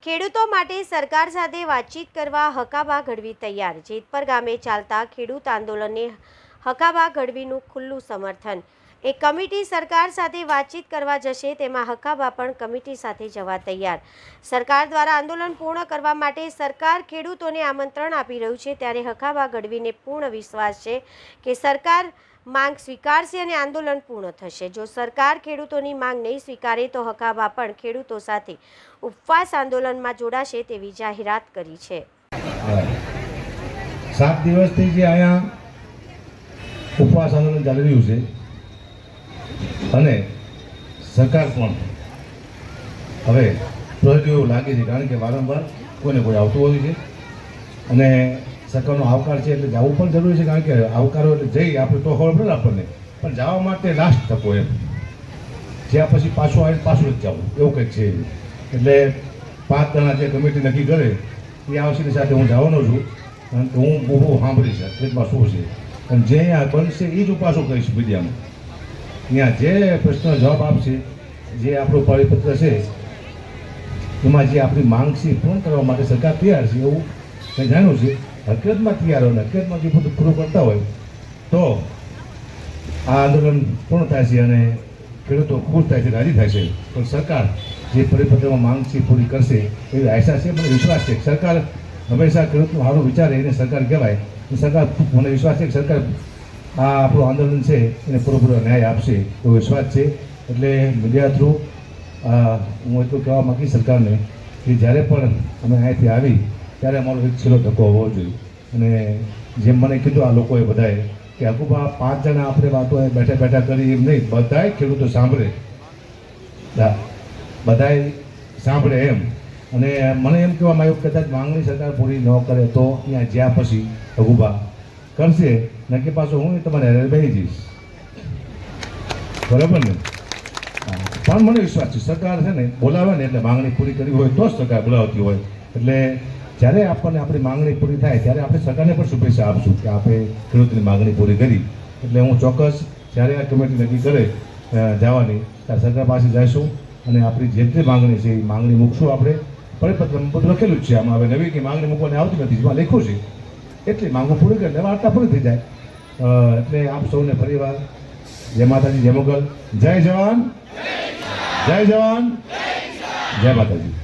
ખેડૂતો માટે સરકાર સાથે વાતચીત કરવા હકાબા ગઢવી તૈયાર। જેતપર ગામે ચાલતા ખેડૂત આંદોલનને હકાબા ગઢવીનું ખુલ્લું સમર્થન। એક કમિટી સરકાર સાથે વાતચીત કરવા જશે, તેમાં હકાબા પણ કમિટી સાથે જવા તૈયાર। સરકાર દ્વારા આંદોલન પૂર્ણ કરવા માટે સરકાર ખેડૂતોને આમંત્રણ આપી રહ્યું છે, ત્યારે હકાબા ગઢવીને પૂર્ણ વિશ્વાસ છે કે સરકાર માંગ સ્વીકારશે અને આંદોલન પૂર્ણ થશે। જો સરકાર ખેડૂતોની માંગ નહીં સ્વીકારે તો હકાબા પણ ખેડૂતો સાથે ઉપવાસ આંદોલનમાં જોડાશે તેવી જાહેરાત કરી છે। 7 દિવસથી જે અહીંયા ઉપવાસ આંદોલન ચાલી રહ્યું છે અને સરકાર પણ હવે પ્રોજેક્ટ એવું લાગે છે, કારણ કે વારંવાર કોઈને કોઈ આવતું હોય છે અને સરકારનો આવકાર છે એટલે જવું પણ જરૂરી છે, કારણ કે આવકારો એટલે જઈ આપણે તો ખબર પડે આપણને, પણ જવા માટે લાસ્ટ તકો એમ જ્યાં પછી પાછું આવીને પાછું જ જવું એવું કંઈક છે। એટલે 5 જણા જે કમિટી નક્કી કરે એ આવશેની સાથે હું જવાનો છું, કારણ કે હું બહુ સાંભળીશ ખેતમાં શું છે અને જે અહીંયા બનશે એ જ ઉપાસો કરીશ મીડિયામાં। ત્યાં જે પ્રશ્નનો જવાબ આપશે, જે આપણું પરિપત્ર છે એમાં જે આપણી માંગ છે પૂર્ણ કરવા માટે સરકાર તૈયાર છે એવું મેં જાણ્યું છે। હકીકતમાં તૈયાર હોય, હકીકતમાં જે બધું પૂરું કરતા હોય તો આ આંદોલન પૂર્ણ થાય છે અને ખેડૂતો ખુશ થાય છે, રાજી થાય છે। પણ સરકાર જે પરિપત્રમાં માંગ છે પૂરી કરશે એવી આશા છે, મને વિશ્વાસ છે। સરકાર હંમેશા ખેડૂતનું સારું વિચારે એને સરકાર કહેવાય। સરકાર, મને વિશ્વાસ છે કે સરકાર આ આપણું આંદોલન છે એને પૂરેપૂરો ન્યાય આપશે એવો વિશ્વાસ છે। એટલે મીડિયા થ્રુ હું એટલું કહેવા માગીશ સરકારને કે જ્યારે પણ અમે અહીંયાથી આવી ત્યારે અમારો એક છેલ્લો ધક્કો હોવો જોઈએ। અને જેમ મને કીધું આ લોકોએ બધાએ કે હકુબા 5 જણા આપણે વાતો બેઠા બેઠા કરી એમ નહીં, બધાએ ખેડૂતો સાંભળે, બધાએ સાંભળે એમ। અને મને એમ કહેવામાં આવ્યું કે કદાચ માંગણી સરકાર પૂરી ન કરે તો અહીંયા જ્યાં પછી હકુબા કરશે નક્કી પાછું હું તમારે બેસી જઈશ, બરાબર ને? પણ મને વિશ્વાસ છે સરકાર છે ને બોલાવે ને એટલે માંગણી પૂરી કરવી હોય તો જ સરકાર બોલાવતી હોય। એટલે જ્યારે આપણને આપણી માંગણી પૂરી થાય ત્યારે આપણે સરકારને પણ શુભેચ્છા આપશું કે આપણે ખેડૂતની માંગણી પૂરી કરી। એટલે હું ચોક્કસ જ્યારે આ કમિટી નક્કી કરે જવાની ત્યારે સરકાર પાસે જઈશું અને આપણી જેટલી માંગણી છે એ માંગણી મૂકશું। આપણે પરિપત્રમાં બધું લખેલું જ છે, આમાં હવે નવી કંઈ માંગણી મૂકવાની આવતી નથી, જેમાં લખ્યું છે એટલી માંગો પૂરી કરી લેવા આટલા પૂરી થઈ જાય। એટલે આપ સૌને ફરીવાર જય માતાજી, જય મોગલ, જય જવાન, જય જવાન, જય માતાજી।